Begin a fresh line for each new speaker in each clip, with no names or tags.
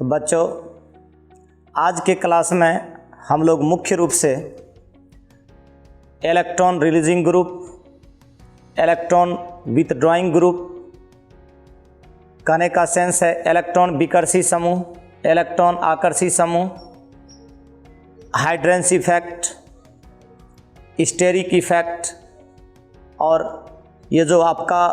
तो बच्चों, आज के क्लास में हम लोग मुख्य रूप से electron releasing group, electron withdrawing group, कहने का सेंस है इलेक्ट्रॉन विकर्षी समूह, इलेक्ट्रॉन आकर्षी समूह, हाइड्रेंस इफेक्ट, स्टेरिक इफेक्ट और ये जो आपका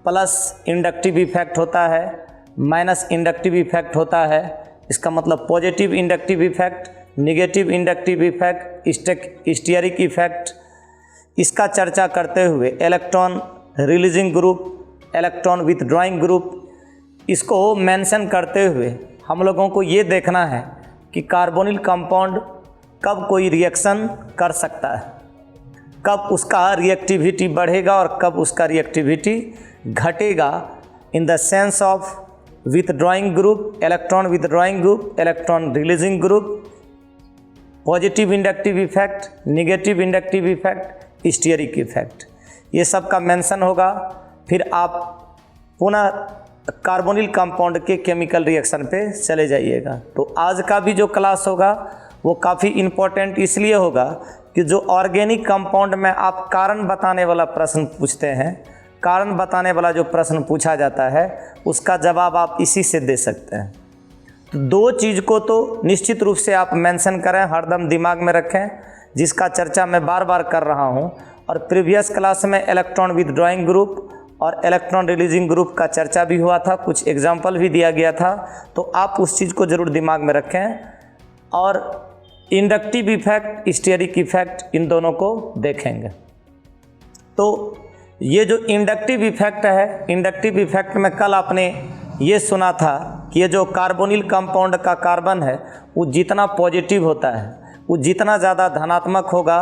प्लस इंडक्टिव इफेक्ट होता है, माइनस इंडक्टिव इफेक्ट होता है, इसका मतलब positive inductive effect, negative inductive effect, steric effect, इसका चर्चा करते हुए electron releasing group, electron withdrawing group, इसको मेंशन करते हुए हम लोगों को ये देखना है कि कार्बोनिल कंपाउंड कब कोई रिएक्शन कर सकता है, कब उसका रिएक्टिविटी बढ़ेगा और कब उसका रिएक्टिविटी घटेगा, in the sense of withdrawing group, electron withdrawing group, electron releasing group, positive inductive effect, negative inductive effect, steric effect, ये सब का मेंशन होगा। फिर आप पुनः कार्बोनिल कंपाउंड के केमिकल रिएक्शन पे चले जाइएगा। तो आज का भी जो क्लास होगा वो काफ़ी इम्पोर्टेंट इसलिए होगा कि जो ऑर्गेनिक कंपाउंड में आप कारण बताने वाला प्रश्न पूछते हैं, कारण बताने वाला जो प्रश्न पूछा जाता है उसका जवाब आप इसी से दे सकते हैं। तो दो चीज़ को तो निश्चित रूप से आप मेंशन करें, हरदम दिमाग में रखें, जिसका चर्चा मैं बार बार कर रहा हूं। और प्रीवियस क्लास में इलेक्ट्रॉन विथड्रॉइंग ग्रुप और इलेक्ट्रॉन रिलीजिंग ग्रुप का चर्चा भी हुआ था, कुछ एग्जाम्पल भी दिया गया था, तो आप उस चीज़ को ज़रूर दिमाग में रखें। और इंडक्टिव इफेक्ट, स्टेरिक इफेक्ट, इन दोनों को देखेंगे। तो ये जो इंडक्टिव इफेक्ट है, इंडक्टिव इफेक्ट में कल आपने ये सुना था कि ये जो कार्बोनिल कंपाउंड का कार्बन है वो जितना पॉजिटिव होता है, वो जितना ज़्यादा धनात्मक होगा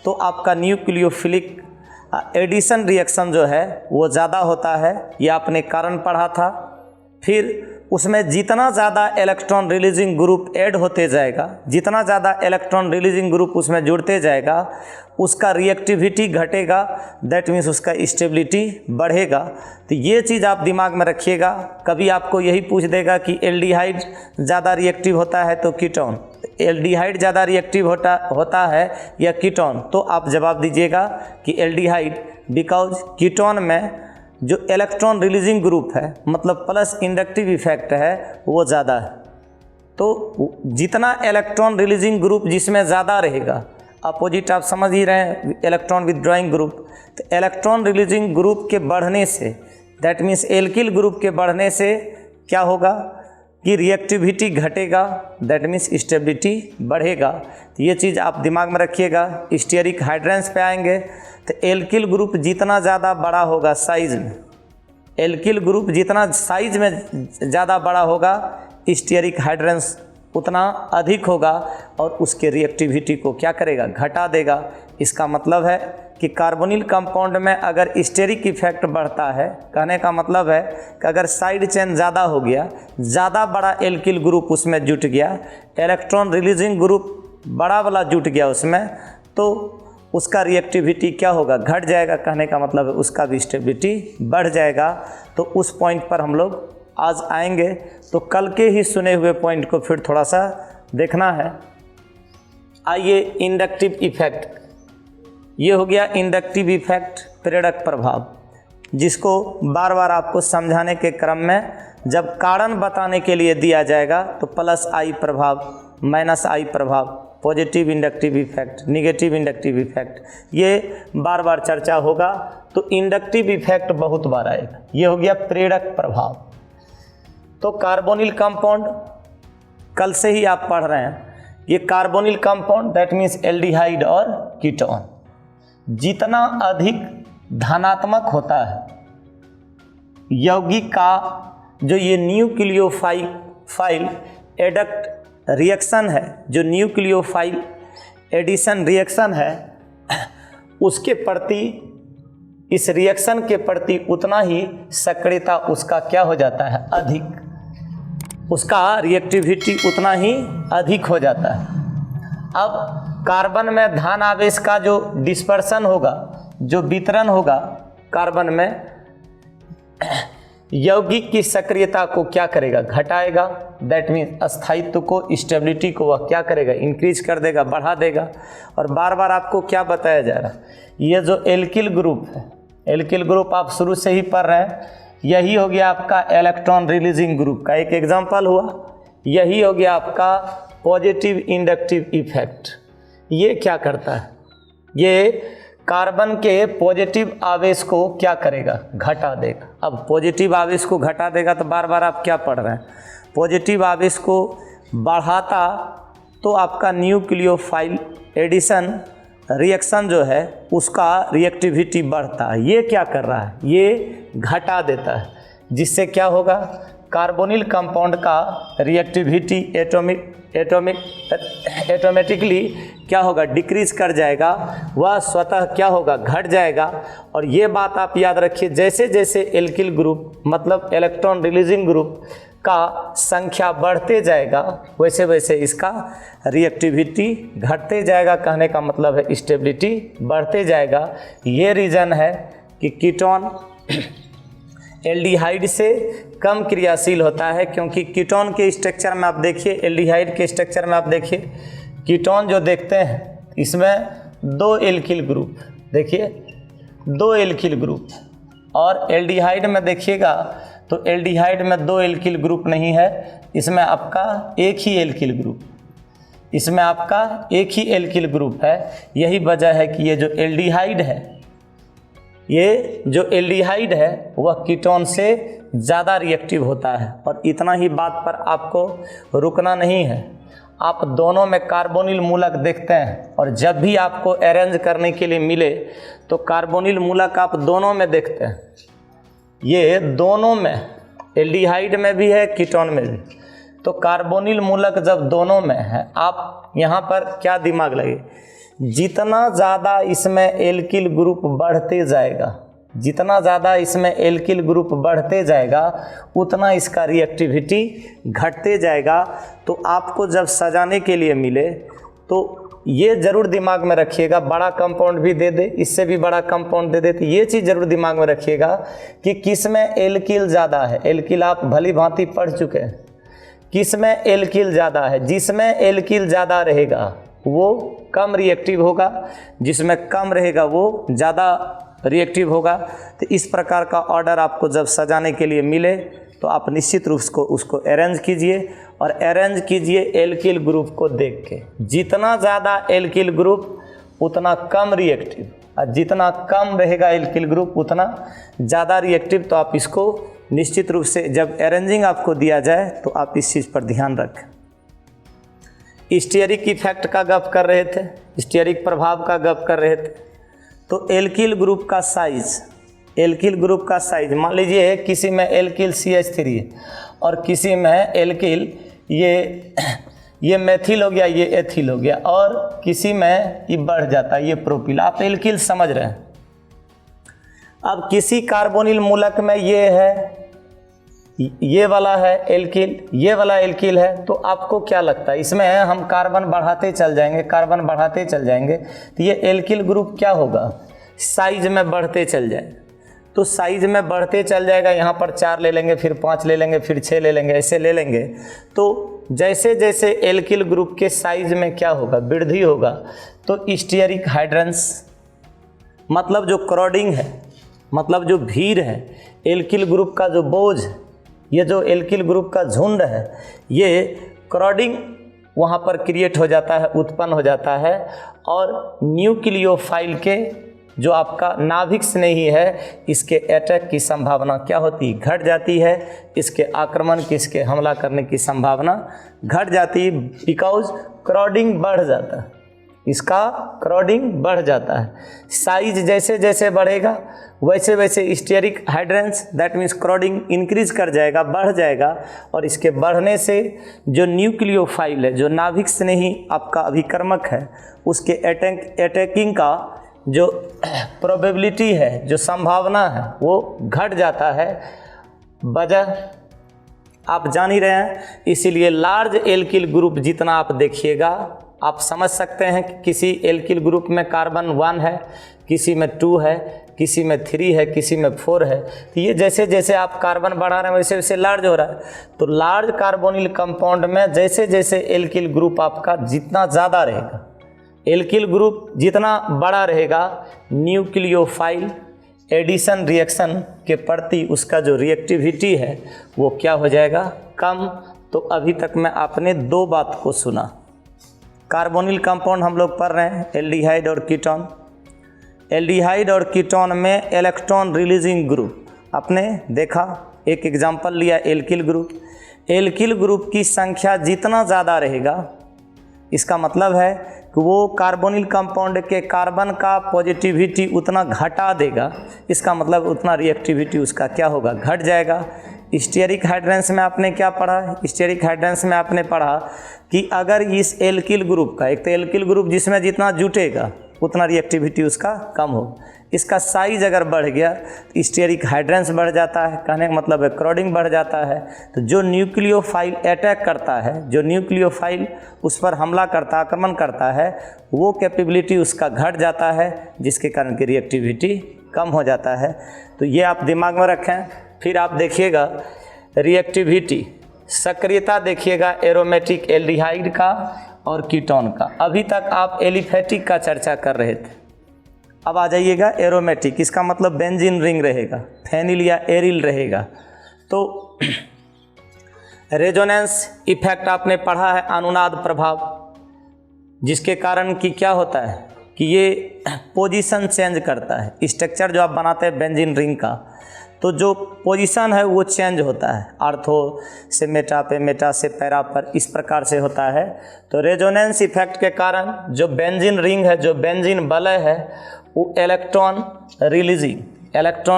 तो आपका न्यूक्लियोफिलिक एडिशन रिएक्शन जो है वो ज़्यादा होता है, ये आपने कारण पढ़ा था। फिर उसमें जितना ज़्यादा इलेक्ट्रॉन रिलीजिंग ग्रुप ऐड होते जाएगा, जितना ज़्यादा इलेक्ट्रॉन रिलीजिंग ग्रुप उसमें जुड़ते जाएगा, उसका रिएक्टिविटी घटेगा, दैट मीन्स उसका स्टेबिलिटी बढ़ेगा। तो ये चीज़ आप दिमाग में रखिएगा। कभी आपको यही पूछ देगा कि एल्डिहाइड ज़्यादा रिएक्टिव होता है तो कीटोन, एल्डिहाइड ज़्यादा रिएक्टिव होता है या कीटोन, तो आप जवाब दीजिएगा कि एल्डिहाइड, बिकॉज कीटोन में जो इलेक्ट्रॉन रिलीजिंग ग्रुप है, मतलब प्लस इंडक्टिव इफेक्ट है, वो ज़्यादा है। तो जितना इलेक्ट्रॉन रिलीजिंग ग्रुप जिसमें ज़्यादा रहेगा, अपोजिट आप समझ ही रहे हैं इलेक्ट्रॉन विथड्रॉइंग ग्रुप, तो इलेक्ट्रॉन रिलीजिंग ग्रुप के बढ़ने से, दैट मीन्स एल्किल ग्रुप के बढ़ने से क्या होगा कि रिएक्टिविटी घटेगा, दैट मीन्स स्टेबिलिटी बढ़ेगा। तो ये चीज़ आप दिमाग में रखिएगा। स्टेरिक हाइड्रेंस पे आएंगे तो एल्किल ग्रुप जितना ज़्यादा बड़ा होगा साइज में, एल्किल ग्रुप जितना साइज में ज़्यादा बड़ा होगा, स्टेरिक हाइड्रेंस उतना अधिक होगा और उसके रिएक्टिविटी को क्या करेगा, घटा देगा। इसका मतलब है कि कार्बोनिल कंपाउंड में अगर स्टेरिक इफेक्ट बढ़ता है, कहने का मतलब है कि अगर साइड चेन ज़्यादा हो गया, ज़्यादा बड़ा एल्किल ग्रुप उसमें जुट गया, इलेक्ट्रॉन रिलीजिंग ग्रुप बड़ा वाला जुट गया उसमें, तो उसका रिएक्टिविटी क्या होगा, घट जाएगा। कहने का मतलब है उसका भी स्टेबिलिटी बढ़ जाएगा। तो उस पॉइंट पर हम लोग आज आएंगे। तो कल के ही सुने हुए पॉइंट को फिर थोड़ा सा देखना है। आइए, इंडक्टिव इफेक्ट, ये हो गया इंडक्टिव इफेक्ट, प्रेरक प्रभाव, जिसको बार बार आपको समझाने के क्रम में जब कारण बताने के लिए दिया जाएगा तो प्लस आई प्रभाव, माइनस आई प्रभाव, positive inductive effect, negative inductive effect, ये बार बार चर्चा होगा। तो इंडक्टिव इफेक्ट बहुत बार आएगा। ये हो गया प्रेरक प्रभाव। तो कार्बोनिल कंपाउंड कल से ही आप पढ़ रहे हैं, ये carbonyl compound that means aldehyde और कीटोन जितना अधिक धनात्मक होता है, यौगिक का जो ये न्यूक्लियोफाइल एडक्ट रिएक्शन है, जो न्यूक्लियोफाइल एडिशन रिएक्शन है, उसके प्रति, इस रिएक्शन के प्रति उतना ही सक्रियता उसका क्या हो जाता है, अधिक, उसका रिएक्टिविटी उतना ही अधिक हो जाता है। अब कार्बन में धन आवेश का जो डिस्पर्सन होगा, जो वितरण होगा कार्बन में, यौगिक की सक्रियता को क्या करेगा, घटाएगा। दैट मीन्स स्थायित्व को, स्टेबिलिटी को वह क्या करेगा, इंक्रीज कर देगा, बढ़ा देगा। और बार बार आपको क्या बताया जा रहा है, ये जो एल्किल ग्रुप है, एल्किल ग्रुप आप शुरू से ही पढ़ रहे हैं, यही हो गया आपका इलेक्ट्रॉन रिलीजिंग ग्रुप का एक एग्जाम्पल हुआ। यही हो गया आपका पॉजिटिव इंडक्टिव इफेक्ट। ये क्या करता है, ये कार्बन के पॉजिटिव आवेश को क्या करेगा, घटा देगा। अब पॉजिटिव आवेश को घटा देगा तो बार बार आप क्या पढ़ रहे हैं, पॉजिटिव आवेश को बढ़ाता तो आपका न्यूक्लियोफाइल एडिशन रिएक्शन जो है उसका रिएक्टिविटी बढ़ता है। ये क्या कर रहा है, ये घटा देता है, जिससे क्या होगा, कार्बोनिल कंपाउंड का रिएक्टिविटी ऑटोमेटिकली क्या होगा, डिक्रीज कर जाएगा, वह स्वतः क्या होगा, घट जाएगा। और ये बात आप याद रखिए, जैसे जैसे एल्किल ग्रुप मतलब इलेक्ट्रॉन रिलीजिंग ग्रुप का संख्या बढ़ते जाएगा वैसे वैसे इसका रिएक्टिविटी घटते जाएगा। कहने का मतलब है स्टेबिलिटी बढ़ते जाएगा। ये रीज़न है कि कीटोन एल्डिहाइड से कम क्रियाशील होता है, क्योंकि कीटोन के स्ट्रक्चर में आप देखिए, एल्डिहाइड के स्ट्रक्चर में आप देखिए, कीटोन जो देखते हैं इसमें 2 एल्किल ग्रुप, देखिए 2 एल्किल ग्रुप, और एल्डिहाइड में देखिएगा तो एल्डिहाइड में 2 एल्किल ग्रुप नहीं है, इसमें आपका एक ही एल्किल ग्रुप, इसमें आपका एक ही एल्किल ग्रुप है। यही वजह है कि ये जो एल्डिहाइड है, ये जो एल्डिहाइड है वह कीटोन से ज़्यादा रिएक्टिव होता है। और इतना ही बात पर आपको रुकना नहीं है, आप दोनों में कार्बोनिल मूलक देखते हैं, और जब भी आपको अरेंज करने के लिए मिले तो कार्बोनिल मूलक आप दोनों में देखते हैं। ये दोनों में, एल्डिहाइड में भी है, कीटोन में भी। तो कार्बोनिल मूलक जब दोनों में है, आप यहाँ पर क्या दिमाग लगे, जितना ज़्यादा इसमें एल्किल ग्रुप बढ़ते जाएगा, जितना ज़्यादा इसमें एल्किल ग्रुप बढ़ते जाएगा उतना इसका रिएक्टिविटी घटते जाएगा। तो आपको जब सजाने के लिए मिले तो ये ज़रूर दिमाग में रखिएगा, बड़ा कंपाउंड भी दे दे, इससे भी बड़ा कंपाउंड दे दे, तो ये चीज़ ज़रूर दिमाग में रखिएगा कि किस में एल्किल ज़्यादा है। एल्किल आप भली भांति पढ़ चुके हैं, किस में एल्किल ज़्यादा है। जिसमें एल्किल ज़्यादा रहेगा वो कम रिएक्टिव होगा, जिसमें कम रहेगा वो ज़्यादा रिएक्टिव होगा। तो इस प्रकार का ऑर्डर आपको जब सजाने के लिए मिले तो आप निश्चित रूप से उसको अरेंज कीजिए, और अरेंज कीजिए एल्किल ग्रुप को देख के। जितना ज़्यादा एल्किल ग्रुप उतना कम रिएक्टिव, और जितना कम रहेगा एल्किल ग्रुप उतना ज़्यादा रिएक्टिव। तो आप इसको निश्चित रूप से जब अरेंजिंग आपको दिया जाए तो आप इस चीज़ पर ध्यान रखें। स्टीयरिक इफेक्ट का गप कर रहे थे, स्टीयरिक प्रभाव का गप कर रहे थे। तो एल्किल ग्रुप का साइज, एल्किल ग्रुप का साइज, मान लीजिए किसी में एल्किल CH3 है और किसी में एल्किल ये मेथिल हो गया, ये एथिल हो गया, और किसी में ये बढ़ जाता है, ये प्रोपिल। आप एल्किल समझ रहे हैं। अब किसी कार्बोनिल मूलक में ये है, ये वाला है एल्किल, ये वाला एल्किल है, तो आपको क्या लगता है, इसमें हम कार्बन बढ़ाते चल जाएंगे, कार्बन बढ़ाते चल जाएंगे, तो ये एल्किल ग्रुप क्या होगा, साइज में बढ़ते चल जाए। तो साइज में बढ़ते चल जाएगा, यहाँ पर 4 ले लेंगे, फिर 5 ले लेंगे, फिर 6 ले लेंगे, ऐसे ले लेंगे। तो जैसे जैसे एल्किल ग्रुप के साइज में क्या होगा, वृद्धि होगा। तो स्टीयरिक हाइड्रेंस मतलब जो क्राउडिंग है, मतलब जो भीड़ है, एल्किल ग्रुप का जो बोझ, ये जो एल्किल ग्रुप का झुंड है, ये क्राउडिंग वहाँ पर क्रिएट हो जाता है, उत्पन्न हो जाता है, और न्यूक्लियोफाइल के जो आपका नाभिक स्नेही है, इसके अटैक की संभावना क्या होती, घट जाती है। इसके आक्रमण की, इसके हमला करने की संभावना घट जाती है, बिकॉज क्राउडिंग बढ़ जाता है, इसका क्राउडिंग बढ़ जाता है। साइज जैसे जैसे बढ़ेगा वैसे वैसे steric hindrance, that means crowding increase कर जाएगा, बढ़ जाएगा, और इसके बढ़ने से जो न्यूक्लियोफाइल है, जो नाभिक स्नेही आपका अभिकर्मक है, उसके अटैकिंग का जो प्रोबेबिलिटी है, जो संभावना है, वो घट जाता है। वजह आप जान ही रहे हैं। इसीलिए लार्ज एल्किल ग्रुप जितना आप देखिएगा, आप समझ सकते हैं कि किसी एल्किल ग्रुप में कार्बन 1 है, किसी में 2 है, किसी में 3 है, किसी में 4 है। तो ये जैसे जैसे आप कार्बन बढ़ा रहे हैं वैसे वैसे लार्ज हो रहा है। तो लार्ज कार्बोनिल कंपाउंड में जैसे जैसे एल्किल ग्रुप आपका जितना ज़्यादा रहेगा, एल्किल ग्रुप जितना बड़ा रहेगा, न्यूक्लियोफाइल एडिशन रिएक्शन के प्रति उसका जो रिएक्टिविटी है वो क्या हो जाएगा, कम। तो अभी तक में आपने 2 बात को सुना। कार्बोनिल कंपाउंड हम लोग पढ़ रहे हैं, एल्डिहाइड और कीटोन। एल्डिहाइड और कीटोन में इलेक्ट्रॉन रिलीजिंग ग्रुप आपने देखा, एक एग्जांपल लिया एल्किल ग्रुप। एल्किल ग्रुप की संख्या जितना ज़्यादा रहेगा, इसका मतलब है कि वो कार्बोनिल कंपाउंड के कार्बन का पॉजिटिविटी उतना घटा देगा, इसका मतलब उतना रिएक्टिविटी उसका क्या होगा, घट जाएगा। स्टीयरिक हाइड्रेंस में आपने क्या पढ़ा, स्टीयरिक हाइड्रेंस में आपने पढ़ा कि अगर इस एल्किल ग्रुप का, एक तो एल्किल ग्रुप जिसमें जितना जुटेगा उतना रिएक्टिविटी उसका कम हो, इसका साइज अगर बढ़ गया तो स्टीयरिक हाइड्रेंस बढ़ जाता है, कहने का मतलब है क्राउडिंग बढ़ जाता है। तो जो न्यूक्लियोफाइल अटैक करता है, जो न्यूक्लियोफाइल उस पर हमला करता, आक्रमण करता है, वो कैपेबिलिटी उसका घट जाता है, जिसके कारण की रिएक्टिविटी कम हो जाता है। तो ये आप दिमाग में रखें। फिर आप देखिएगा रिएक्टिविटी, सक्रियता देखिएगा एरोमेटिक एल्डिहाइड का और कीटोन का। अभी तक आप एलिफेटिक का चर्चा कर रहे थे, अब आ जाइएगा एरोमेटिक। इसका मतलब बेंजीन रिंग रहेगा, फेनिल या एरिल रहेगा। तो रेजोनेंस इफेक्ट आपने पढ़ा है, अनुनाद प्रभाव, जिसके कारण कि क्या होता है कि ये पोजीशन चेंज करता है। स्ट्रक्चर जो आप बनाते हैं बेंजीन रिंग का, तो जो पोजीशन है वो चेंज होता है, आर्थो से मेटा पे, मेटा से पैरा पर, इस प्रकार से होता है। तो रेजोनेंस इफेक्ट के कारण जो बेंजीन रिंग है, जो बेंजीन वलय है, वो electron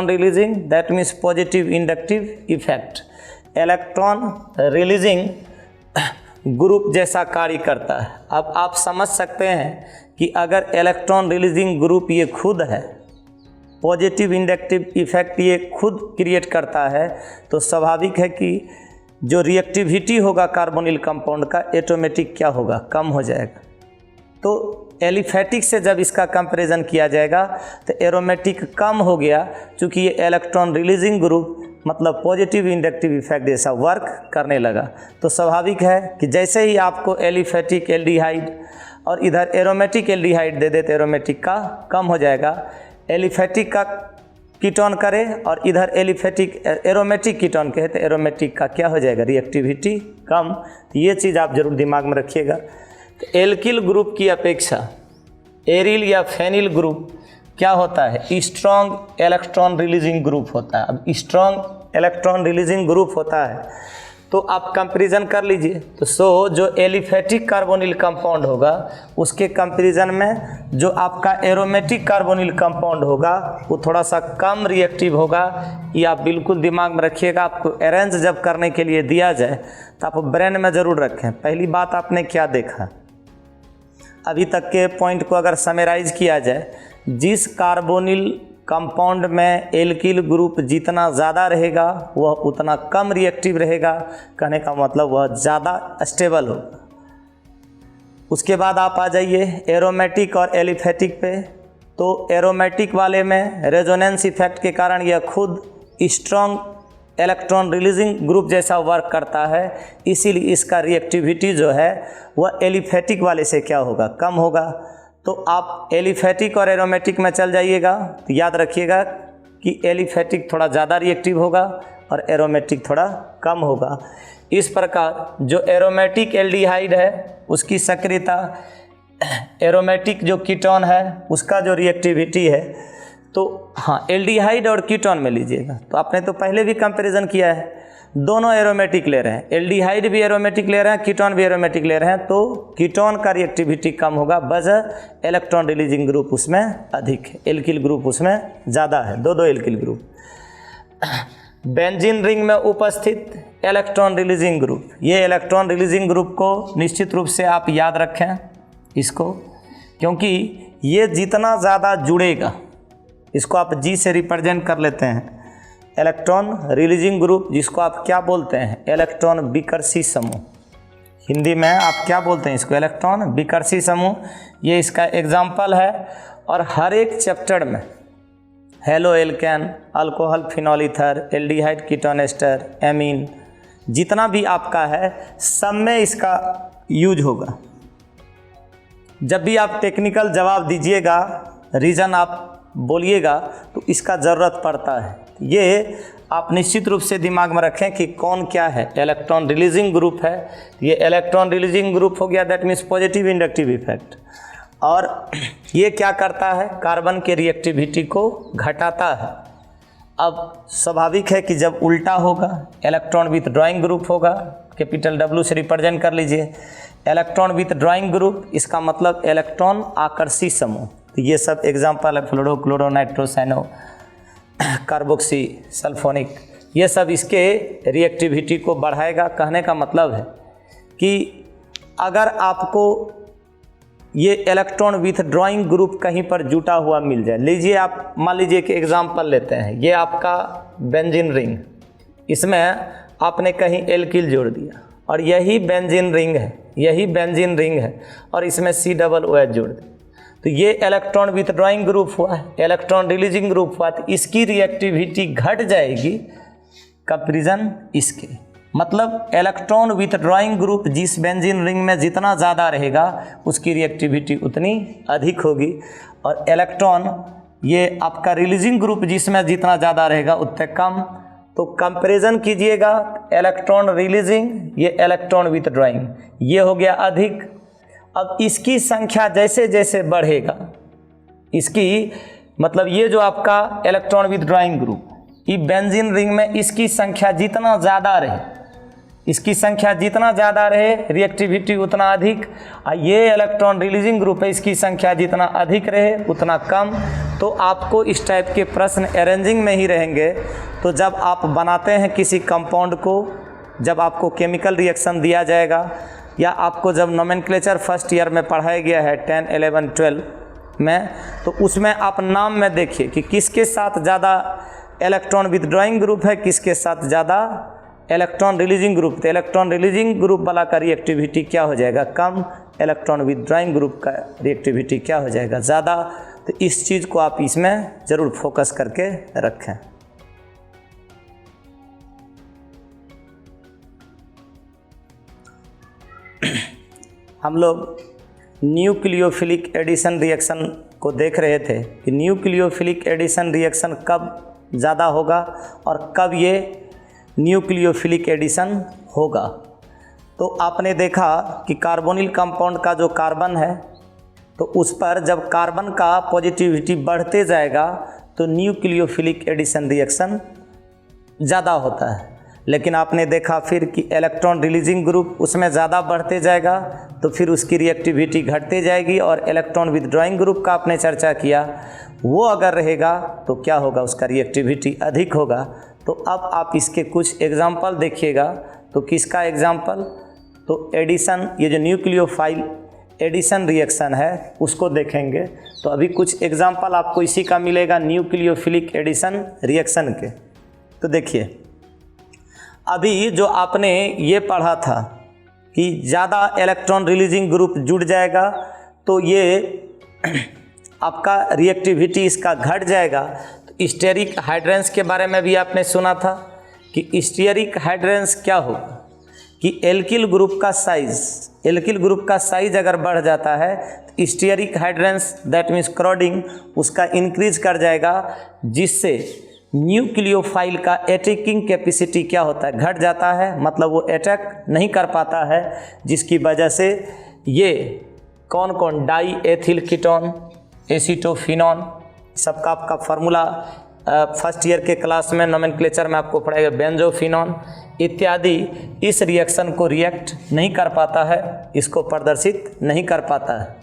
releasing that means positive inductive effect, electron releasing group जैसा कार्य करता है। अब आप समझ सकते हैं कि अगर इलेक्ट्रॉन रिलीजिंग ग्रुप ये खुद है, पॉजिटिव इंडक्टिव इफेक्ट ये खुद क्रिएट करता है, तो स्वाभाविक है कि जो रिएक्टिविटी होगा कार्बोनिल कंपाउंड का, ऑटोमेटिक क्या होगा, कम हो जाएगा। तो एलिफेटिक से जब इसका कंपैरिजन किया जाएगा तो एरोमेटिक कम हो गया, चूँकि ये इलेक्ट्रॉन रिलीजिंग ग्रुप मतलब पॉजिटिव इंडक्टिव इफेक्ट जैसा वर्क करने लगा। तो स्वाभाविक है कि जैसे ही आपको एलिफेटिक एल्डिहाइड और इधर एरोमेटिक एल्डिहाइड दे देते, एरोमेटिक का कम हो जाएगा। एलिफेटिक का कीटोन करें और इधर एलिफेटिक एरोमेटिक कीटोन कहे तो एरोमेटिक का क्या हो जाएगा, रिएक्टिविटी कम। तो ये चीज़ आप जरूर दिमाग में रखिएगा। तो एल्किल ग्रुप की अपेक्षा एरिल या फेनिल ग्रुप क्या होता है, स्ट्रॉन्ग इलेक्ट्रॉन रिलीजिंग ग्रुप होता है। अब स्ट्रॉन्ग इलेक्ट्रॉन रिलीजिंग ग्रुप होता है तो आप कंपैरिजन कर लीजिए। तो जो एलिफेटिक कार्बोनिल कंपाउंड होगा उसके कंपैरिजन में जो आपका एरोमेटिक कार्बोनिल कंपाउंड होगा वो थोड़ा सा कम रिएक्टिव होगा। ये आप बिल्कुल दिमाग में रखिएगा। आपको अरेंज जब करने के लिए दिया जाए तो आप ब्रेन में ज़रूर रखें। पहली बात आपने क्या देखा, अभी तक के पॉइंट को अगर समराइज किया जाए, जिस कार्बोनिल कंपाउंड में एल्किल ग्रुप जितना ज़्यादा रहेगा वह उतना कम रिएक्टिव रहेगा, कहने का मतलब वह ज़्यादा स्टेबल होगा। उसके बाद आप आ जाइए एरोमेटिक और एलिफेटिक पे। तो एरोमेटिक वाले में रेजोनेंस इफेक्ट के कारण यह खुद स्ट्रॉन्ग इलेक्ट्रॉन रिलीजिंग ग्रुप जैसा वर्क करता है, इसीलिए इसका रिएक्टिविटी जो है वह एलिफेटिक वाले से क्या होगा, कम होगा। तो आप एलिफेटिक और एरोमेटिक में चल जाइएगा तो याद रखिएगा कि एलिफेटिक थोड़ा ज़्यादा रिएक्टिव होगा और एरोमेटिक थोड़ा कम होगा। इस प्रकार जो एरोमेटिक एल्डिहाइड है उसकी सक्रियता, एरोमेटिक जो कीटोन है उसका जो रिएक्टिविटी है, तो हाँ एल्डिहाइड और कीटोन में लीजिएगा। तो आपने तो पहले भी कंपैरिजन किया है, दोनों एरोमेटिक ले रहे हैं, एल्डिहाइड भी एरोमेटिक ले रहे हैं, कीटोन भी एरोमेटिक ले रहे हैं। तो कीटोन का रिएक्टिविटी कम होगा, बजाय इलेक्ट्रॉन रिलीजिंग ग्रुप उसमें अधिक है, एल्किल ग्रुप उसमें ज़्यादा है, दो एल्किल ग्रुप। बेंजीन रिंग में उपस्थित इलेक्ट्रॉन रिलीजिंग ग्रुप, ये इलेक्ट्रॉन रिलीजिंग ग्रुप को निश्चित रूप से आप याद रखें इसको, क्योंकि ये जितना ज़्यादा जुड़ेगा, इसको आप जी से रिप्रेजेंट कर लेते हैं, इलेक्ट्रॉन रिलीजिंग ग्रुप, जिसको आप क्या बोलते हैं, इलेक्ट्रॉन विकर्षी समूह। हिंदी में आप क्या बोलते हैं इसको, इलेक्ट्रॉन विकर्षी समूह। ये इसका एग्जाम्पल है। और हर एक चैप्टर में halo alkane, alcohol phenol ether, aldehyde ketone ester, amine, जितना भी आपका है सब में इसका यूज होगा। जब भी आप टेक्निकल जवाब दीजिएगा, रीज़न आप बोलिएगा तो इसका ज़रूरत पड़ता है। ये आप निश्चित रूप से दिमाग में रखें कि कौन क्या है। इलेक्ट्रॉन रिलीजिंग ग्रुप है, ये इलेक्ट्रॉन रिलीजिंग ग्रुप हो गया, that means positive inductive effect. और ये क्या करता है, कार्बन के रिएक्टिविटी को घटाता है। अब स्वाभाविक है कि जब उल्टा होगा, इलेक्ट्रॉन विथ ड्राइंग ग्रुप होगा, कैपिटल W से रिप्रेजेंट कर लीजिए, इलेक्ट्रॉन विथ ड्राइंग ग्रुप, इसका मतलब इलेक्ट्रॉन आकर्षी समूह। तो ये सब एग्जांपल है, fluoro, chloro, nitro, cyano, carboxy, sulphonic, ये सब इसके रिएक्टिविटी को बढ़ाएगा। कहने का मतलब है कि अगर आपको ये इलेक्ट्रॉन विथ ड्राइंग ग्रुप कहीं पर जुटा हुआ मिल जाए, लीजिए आप मान लीजिए कि एग्जांपल लेते हैं, ये आपका बेंजीन रिंग, इसमें आपने कहीं एल्किल जोड़ दिया और यही बेंजीन रिंग है, यही बेंजीन रिंग है और इसमें COOH जोड़ दिया, तो ये इलेक्ट्रॉन विथ ड्राइंग ग्रुप हुआ है, इलेक्ट्रॉन रिलीजिंग ग्रुप हुआ, तो इसकी रिएक्टिविटी घट जाएगी कंपैरिजन इसके। मतलब इलेक्ट्रॉन विथ ड्राइंग ग्रुप जिस बेंजीन रिंग में जितना ज़्यादा रहेगा उसकी रिएक्टिविटी उतनी अधिक होगी, और इलेक्ट्रॉन ये आपका रिलीजिंग ग्रुप जिसमें जितना ज़्यादा रहेगा उतने कम। तो कंपैरिजन कीजिएगा, इलेक्ट्रॉन रिलीजिंग, ये इलेक्ट्रॉन विथ ड्राइंग, ये हो गया अधिक। अब इसकी संख्या जैसे जैसे बढ़ेगा, इसकी मतलब ये जो आपका इलेक्ट्रॉन विथ ड्राइंग ग्रुप, ये बेंजीन रिंग में इसकी संख्या जितना ज़्यादा रहे, इसकी संख्या जितना ज़्यादा रहे रिएक्टिविटी उतना अधिक, और ये इलेक्ट्रॉन रिलीजिंग ग्रुप है, इसकी संख्या जितना अधिक रहे उतना कम। तो आपको इस टाइप के प्रश्न अरेंजिंग में ही रहेंगे। तो जब आप बनाते हैं किसी कंपाउंड को, जब आपको केमिकल रिएक्शन दिया जाएगा, या आपको जब नोमेनक्लेचर फर्स्ट ईयर में पढ़ाया गया है 10, 11, 12 में, तो उसमें आप नाम में देखिए कि किसके साथ ज़्यादा इलेक्ट्रॉन विथ ड्राइंग ग्रुप है, किसके साथ ज़्यादा इलेक्ट्रॉन रिलीजिंग ग्रुप। तो इलेक्ट्रॉन रिलीजिंग ग्रुप वाला का रिएक्टिविटी क्या हो जाएगा, कम, इलेक्ट्रॉन विथ ड्राइंग ग्रुप का रिएक्टिविटी क्या हो जाएगा, ज़्यादा। तो इस चीज़ को आप इसमें ज़रूर फोकस करके रखें। हम लोग न्यूक्लियोफिलिक एडिशन रिएक्शन को देख रहे थे कि न्यूक्लियोफिलिक एडिशन रिएक्शन कब ज़्यादा होगा और कब ये न्यूक्लियोफिलिक एडिशन होगा। तो आपने देखा कि कार्बोनिल कंपाउंड का जो कार्बन है, तो उस पर जब कार्बन का पॉजिटिविटी बढ़ते जाएगा तो न्यूक्लियोफिलिक एडिशन रिएक्शन ज़्यादा होता है। लेकिन आपने देखा फिर कि इलेक्ट्रॉन रिलीजिंग ग्रुप उसमें ज़्यादा बढ़ते जाएगा तो फिर उसकी रिएक्टिविटी घटते जाएगी, और इलेक्ट्रॉन विथ ड्राइंग ग्रुप का आपने चर्चा किया, वो अगर रहेगा तो क्या होगा, उसका रिएक्टिविटी अधिक होगा। तो अब आप इसके कुछ एग्जाम्पल देखिएगा। तो किसका एग्जाम्पल, तो एडिशन, ये जो न्यूक्लियोफाइल एडिशन रिएक्शन है उसको देखेंगे। तो अभी कुछ एग्जाम्पल आपको इसी का मिलेगा न्यूक्लियोफिलिक एडिशन रिएक्शन के। तो देखिए, अभी जो आपने ये पढ़ा था कि ज़्यादा इलेक्ट्रॉन रिलीजिंग ग्रुप जुड़ जाएगा तो ये आपका रिएक्टिविटी इसका घट जाएगा। तो स्टेरिक हाइड्रेंस के बारे में भी आपने सुना था कि स्टेरिक हाइड्रेंस क्या होगा, कि एल्किल ग्रुप का साइज अगर बढ़ जाता है तो स्टेरिक हाइड्रेंस दैट मीन्स क्रोडिंग उसका इंक्रीज कर जाएगा, जिससे न्यूक्लियोफाइल का अटैकिंग कैपेसिटी क्या होता है, घट जाता है। मतलब वो अटैक नहीं कर पाता है, जिसकी वजह से ये कौन कौन डाई एथिल कीटोन, एसीटोफिनॉन, सबका आपका फार्मूला फर्स्ट ईयर के क्लास में नोमेनक्लेचर में आपको पढ़ाएगा, बेंजोफिनॉन इत्यादि इस रिएक्शन को रिएक्ट नहीं कर पाता है, इसको प्रदर्शित नहीं कर पाता है।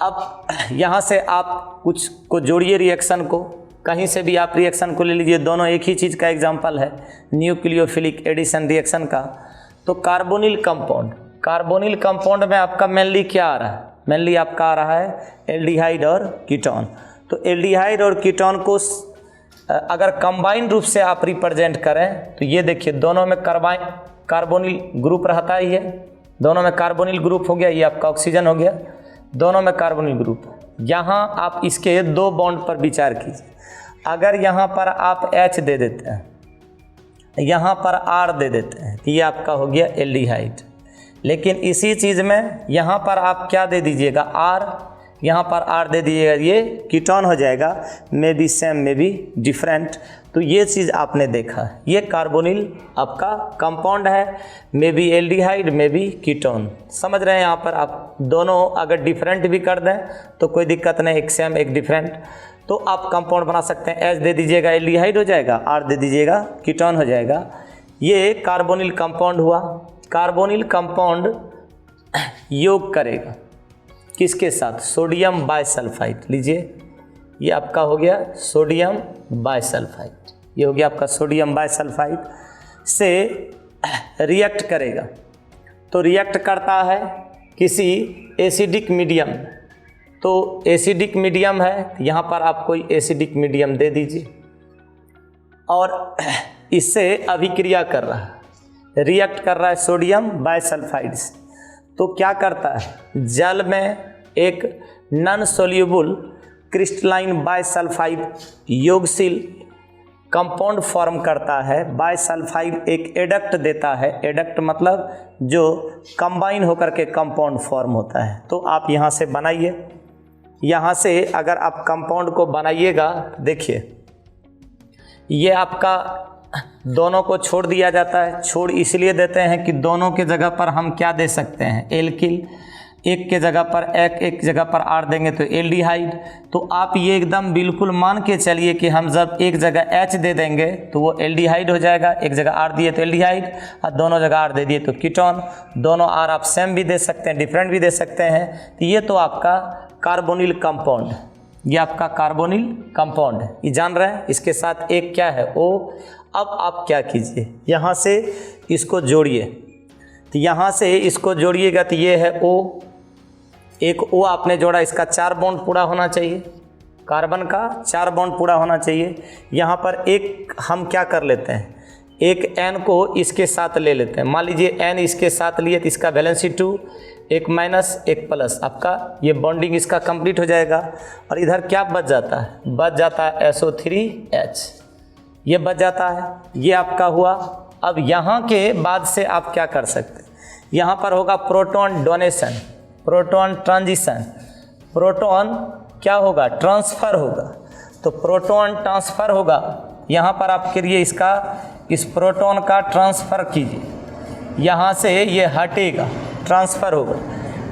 अब यहाँ से आप कुछ को जोड़िए रिएक्शन को, कहीं से भी आप रिएक्शन को ले लीजिए, दोनों एक ही चीज़ का एग्जांपल है न्यूक्लियोफिलिक एडिशन रिएक्शन का। तो कार्बोनिल कंपाउंड में आपका मेनली क्या आ रहा है, मेनली आपका आ रहा है एल्डिहाइड और कीटोन। तो एल्डिहाइड और कीटोन को अगर कंबाइंड रूप से आप रिप्रेजेंट करें तो ये देखिए, दोनों में कार्बोनिल ग्रुप रहता ही है, दोनों में कार्बोनिल ग्रुप हो गया, ये आपका ऑक्सीजन हो गया, दोनों में कार्बोनिल ग्रुप। यहाँ आप इसके दो बॉन्ड पर विचार कीजिए। अगर यहाँ पर आप H दे देते हैं, यहाँ पर R दे देते हैं, तो ये आपका हो गया एल्डिहाइड। लेकिन इसी चीज़ में यहाँ पर आप क्या दे दीजिएगा, R, यहाँ पर R दे दीजिएगा, ये कीटोन हो जाएगा। May be same, may be different. तो ये चीज़ आपने देखा, ये कार्बोनिल आपका कंपाउंड है, may be aldehyde, may be ketone. समझ रहे हैं? यहाँ पर आप दोनों अगर डिफरेंट भी कर दें तो कोई दिक्कत नहीं, एक सेम एक डिफरेंट, तो आप कंपाउंड बना सकते हैं। H दे दीजिएगा एल्डिहाइड हो जाएगा, R दे दीजिएगा कीटोन हो जाएगा। ये कार्बोनिल कंपाउंड हुआ। कार्बोनिल कंपाउंड योग करेगा किसके साथ? Sodium bisulphide. लीजिए, ये आपका हो गया सोडियम बाइसल्फाइड, ये हो गया आपका सोडियम बाइसल्फाइड से रिएक्ट करेगा। तो रिएक्ट करता है किसी एसिडिक मीडियम। तो एसिडिक मीडियम है, यहाँ पर आप कोई एसिडिक मीडियम दे दीजिए और इससे अभिक्रिया कर रहा है, रिएक्ट कर रहा है सोडियम बाइसल्फाइड से। तो क्या करता है, जल में एक नॉन सोल्यूबल क्रिस्टलाइन बाइसल्फाइड योगशील कंपाउंड फॉर्म करता है। बाइसल्फाइड एक एडक्ट देता है, एडक्ट मतलब जो कंबाइन होकर के कंपाउंड फॉर्म होता है। तो आप यहाँ से बनाइए, यहाँ से अगर आप कंपाउंड को बनाइएगा, देखिए ये आपका दोनों को छोड़ दिया जाता है। छोड़ इसलिए देते हैं कि दोनों के जगह पर हम क्या दे सकते हैं, एल्किल। एक के जगह पर एक जगह पर R देंगे तो एल्डिहाइड। तो आप ये एकदम बिल्कुल मान के चलिए कि हम जब एक जगह H दे देंगे तो वो एल्डिहाइड हो जाएगा, एक जगह R दिए तो एल्डिहाइड, और दोनों जगह R दे दिए तो कीटोन। दोनों R आप सेम भी दे सकते हैं, डिफरेंट भी दे सकते हैं। तो ये तो आपका कार्बोनिल कंपाउंड, ये आपका कार्बोनिल कंपाउंड है, ये जान रहे हैं। इसके साथ एक क्या है, O। अब आप क्या कीजिए, यहाँ से इसको जोड़िए। तो यहाँ से इसको जोड़िएगा तो ये है O, एक O आपने जोड़ा, इसका 4 बॉन्ड पूरा होना चाहिए, कार्बन का 4 बॉन्ड पूरा होना चाहिए। यहाँ पर एक हम क्या कर लेते हैं, एक N को इसके साथ ले लेते हैं। मान लीजिए N इसके साथ लिए तो इसका वैलेंसी 2, एक माइनस एक प्लस, आपका ये बॉन्डिंग इसका कंप्लीट हो जाएगा। और इधर क्या बच जाता है, बच जाता है SO3H, ये बच जाता है। ये आपका हुआ। अब यहाँ के बाद से आप क्या कर सकते हैं, यहाँ पर होगा proton donation, proton transition, proton क्या होगा, ट्रांसफ़र होगा। तो प्रोटॉन ट्रांसफ़र होगा, यहाँ पर आप करिए इसका, इस प्रोटॉन का ट्रांसफ़र कीजिए, यहाँ से ये हटेगा, ट्रांसफ़र होगा,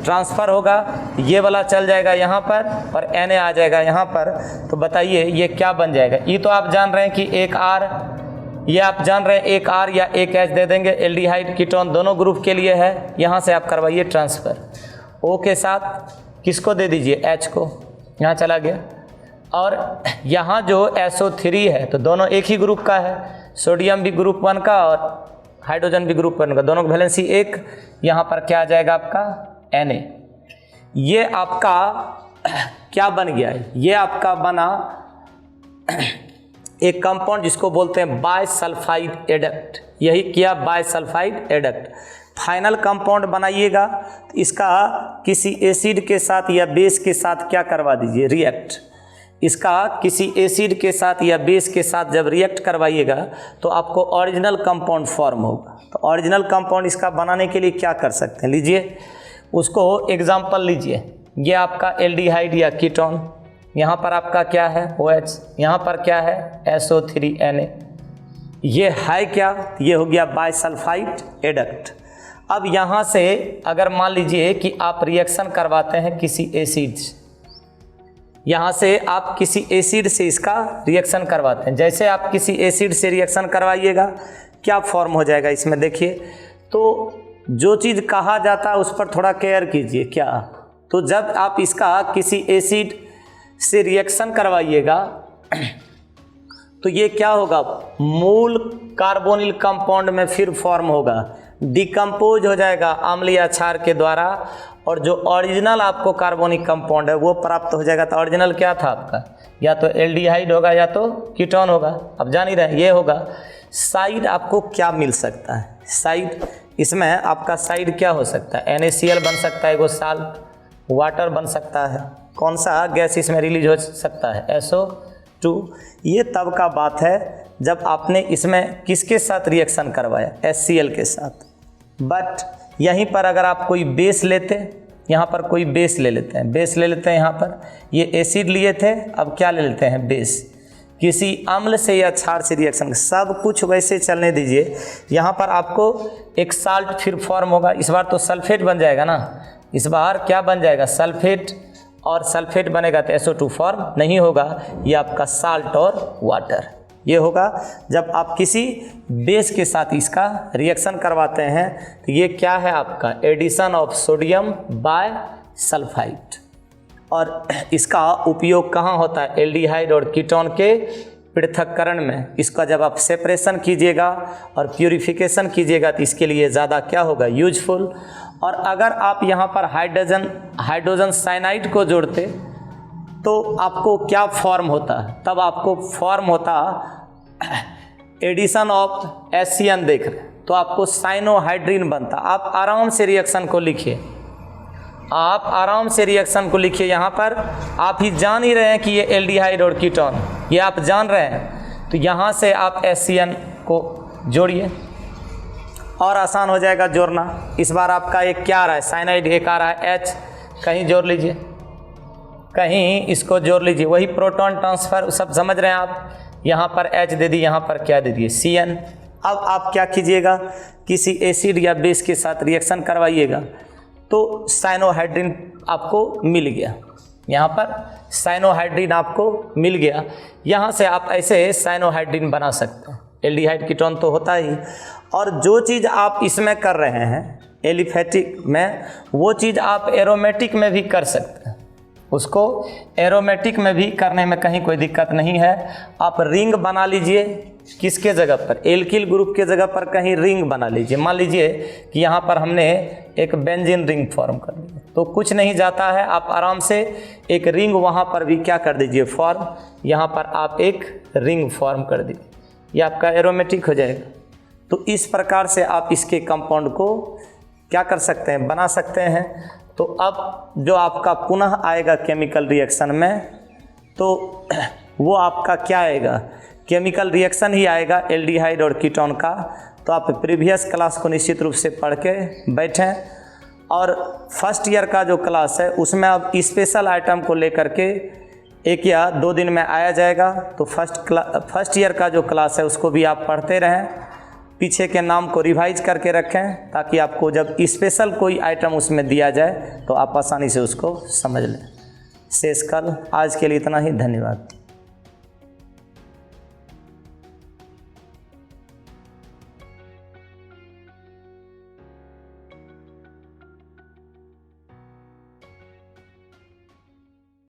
ट्रांसफ़र होगा, ये वाला चल जाएगा यहाँ पर और Na आ जाएगा यहाँ पर। तो बताइए ये क्या बन जाएगा। ये तो आप जान रहे हैं कि एक R, ये आप जान रहे हैं एक R या एक H दे देंगे, एल्डिहाइड कीटोन दोनों ग्रुप के लिए है। यहाँ से आप करवाइए ट्रांसफ़र, O के साथ किसको दे दीजिए, H को, यहाँ चला गया। और यहाँ जो SO3 है तो दोनों एक ही ग्रुप का है, सोडियम भी ग्रुप 1 का और हाइड्रोजन भी ग्रुप 1 का, दोनों की वैलेंसी 1। यहाँ पर क्या आ जाएगा आपका Na। ये आपका क्या बन गया है, ये आपका बना एक कंपाउंड जिसको बोलते हैं बाइसल्फाइड एडक्ट। यही किया, बाइसल्फाइड एडक्ट। फाइनल कंपाउंड बनाइएगा तो इसका किसी एसिड के साथ या बेस के साथ क्या करवा दीजिए, रिएक्ट। इसका किसी एसिड के साथ या बेस के साथ जब रिएक्ट करवाइएगा तो आपको ओरिजिनल कंपाउंड फॉर्म होगा। तो ओरिजिनल कंपाउंड इसका बनाने के लिए क्या कर सकते हैं, लीजिए उसको एग्जाम्पल लीजिए। ये आपका एल्डिहाइड या कीटोन, यहाँ पर आपका क्या है OH, यहाँ पर क्या है SO3Na। ये है क्या, ये हो गया बाइसल्फाइड एडक्ट। अब यहाँ से अगर मान लीजिए कि आप रिएक्शन करवाते हैं किसी एसिड से, यहाँ से आप किसी एसिड से इसका रिएक्शन करवाते हैं, जैसे आप किसी एसिड से रिएक्शन करवाइएगा क्या फॉर्म हो जाएगा इसमें, देखिए। तो जो चीज़ कहा जाता है उस पर थोड़ा केयर कीजिए। क्या, तो जब आप इसका किसी एसिड से रिएक्शन करवाइएगा तो ये क्या होगा, मूल कार्बोनिल कंपाउंड में फिर फॉर्म होगा, डिकम्पोज हो जाएगा अम्लीय क्षार के द्वारा, और जो ओरिजिनल आपको कार्बोनिक कंपाउंड है वो प्राप्त हो जाएगा। तो ओरिजिनल क्या था आपका, या तो एल्डिहाइड होगा या तो कीटोन होगा। अब जान ही रहे ये होगा। साइड आपको क्या मिल सकता है, साइड इसमें आपका साइड क्या हो सकता है, NaCl बन सकता है, एगो साल्ट, वाटर बन सकता है। कौन सा गैस इसमें रिलीज हो सकता है, SO 2। ये तब का बात है जब आपने इसमें किसके साथ रिएक्शन करवाया, HCl के साथ। बट यहीं पर अगर आप कोई बेस लेते, यहाँ पर कोई बेस ले लेते हैं, बेस ले लेते हैं, यहाँ पर ये एसिड लिए थे, अब क्या ले लेते हैं, बेस। किसी अम्ल से या क्षार से रिएक्शन, सब कुछ वैसे चलने दीजिए। यहाँ पर आपको एक साल्ट फिर फॉर्म होगा, इस बार तो सल्फेट बन जाएगा ना, इस बार क्या बन जाएगा, सल्फेट, और सल्फेट बनेगा तो SO2 फॉर्म नहीं होगा, ये आपका साल्ट और वाटर। ये होगा जब आप किसी बेस के साथ इसका रिएक्शन करवाते हैं, तो ये क्या है आपका addition of sodium bisulphide. और इसका उपयोग कहाँ होता है, एल्डिहाइड और कीटोन के पृथक्करण में। इसका जब आप सेपरेशन कीजिएगा और प्यूरिफिकेशन कीजिएगा तो इसके लिए ज़्यादा क्या होगा, यूजफुल। और अगर आप यहाँ पर हाइड्रोजन साइनाइड को जोड़ते तो आपको क्या फॉर्म होता है, तब आपको फॉर्म होता एडिशन ऑफ HCN, देख रहे तो आपको साइनोहाइड्रिन बनता। आप आराम से रिएक्शन को लिखिए, आप आराम से रिएक्शन को लिखिए। यहाँ पर आप ही जान ही रहे हैं कि ये एल्डिहाइड और कीटोन, ये आप जान रहे हैं, तो यहाँ से आप HCN को जोड़िए और आसान हो जाएगा जोड़ना। इस बार आपका एक क्या आ रहा है, साइनाइड एक आ रहा है H, कहीं जोड़ लीजिए, कहीं इसको जोड़ लीजिए, वही प्रोटॉन ट्रांसफ़र सब समझ रहे हैं आप। यहाँ पर H दे दी, यहाँ पर क्या दे दिए, CN। अब आप क्या कीजिएगा, किसी एसिड या बेस के साथ रिएक्शन करवाइएगा तो साइनोहाइड्रिन आपको मिल गया, यहाँ पर साइनोहाइड्रिन आपको मिल गया। यहाँ से आप ऐसे साइनोहाइड्रिन बना सकते हैं, एल्डिहाइड कीटोन तो होता ही। और जो चीज़ आप इसमें कर रहे हैं एलिफेटिक में, वो चीज़ आप एरोमेटिक में भी कर सकते हैं, उसको एरोमेटिक में भी करने में कहीं कोई दिक्कत नहीं है। आप रिंग बना लीजिए, किसके जगह पर, एल्किल ग्रुप के जगह पर कहीं रिंग बना लीजिए। मान लीजिए कि यहाँ पर हमने एक बेंजीन रिंग फॉर्म कर दी, तो कुछ नहीं जाता है, आप आराम से एक रिंग वहाँ पर भी क्या कर दीजिए, फॉर्म। यहाँ पर आप एक रिंग फॉर्म कर दीजिए, ये आपका एरोमेटिक हो जाएगा। तो इस प्रकार से आप इसके कंपाउंड को क्या कर सकते हैं, बना सकते हैं। तो अब जो आपका पुनः आएगा केमिकल रिएक्शन में, तो वो आपका क्या आएगा, केमिकल रिएक्शन ही आएगा एल्डिहाइड और कीटोन का। तो आप प्रीवियस क्लास को निश्चित रूप से पढ़ के बैठें, और फर्स्ट ईयर का जो क्लास है उसमें अब स्पेशल आइटम को लेकर के 1 या 2 दिन में आया जाएगा। तो फर्स्ट ईयर का जो क्लास है उसको भी आप पढ़ते रहें, पीछे के नाम को रिवाइज करके रखें, ताकि आपको जब स्पेशल कोई आइटम उसमें दिया जाए तो आप आसानी से उसको समझ लें। शेष कल, आज के लिए इतना ही, धन्यवाद।